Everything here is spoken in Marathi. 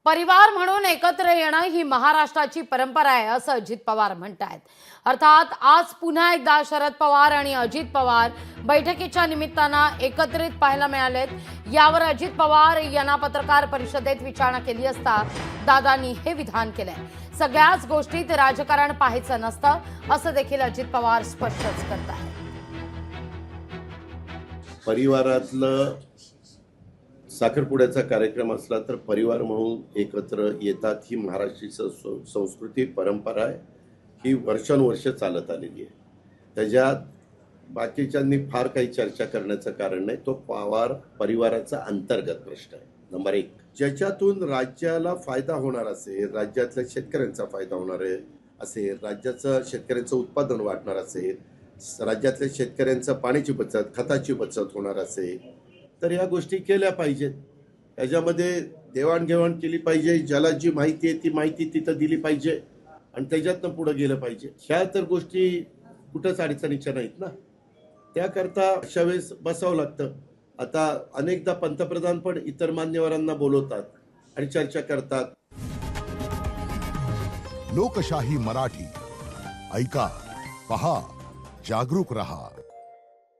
परिवार म्हणून एकत्र येणं ही महाराष्ट्राची परंपरा आहे असं अजित पवार म्हणतायत। अर्थात आज पुन्हा एकदा शरद पवार आणि अजित पवार बैठकीच्या निमित्तानं एकत्रित पाहायला मिळालेत। यावर अजित पवार यांना पत्रकार परिषदेत विचारणा केली असता दादांनी हे विधान केलंय। सगळ्याच गोष्टीत राजकारण पाहायचं नसतं असं देखील अजित पवार स्पष्टच करतायत। परिवारातलं साखरपुड्याचा कार्यक्रम असला तर परिवार म्हणून एकत्र येतात। ही महाराष्ट्रीय संस्कृती परंपरा आहे, ही वर्षानुवर्ष चालत आलेली आहे। त्याच्यात बाकीच्यांनी फार काही चर्चा करण्याचं कारण नाही। तो पवार परिवाराचा अंतर्गत प्रश्न आहे नंबर 1, ज्याच्यातून राज्याला फायदा होणार असेल, राज्यातल्या शेतकऱ्यांचा फायदा होणार असेल, राज्याचं शेतकऱ्यांचं उत्पादन वाढणार असेल, राज्यातल्या शेतकऱ्यांचं पाण्याची बचत, खताची बचत होणार असेल तर या गोष्टी केल्या पाहिजेत। त्याच्यामध्ये देवाणघेवाण केली पाहिजे, ज्याला जी माहिती आहे ती माहिती तिथं दिली पाहिजे आणि त्याच्यातनं पुढे गेलं पाहिजे। ह्या तर गोष्टी कुठंच अडचणीच्या नाहीत ना, त्याकरता अशा वेळेस बसावं लागतं। आता अनेकदा पंतप्रधान पण इतर मान्यवरांना बोलवतात आणि चर्चा करतात। लोकशाही मराठी ऐका, पहा, जागरूक रहा।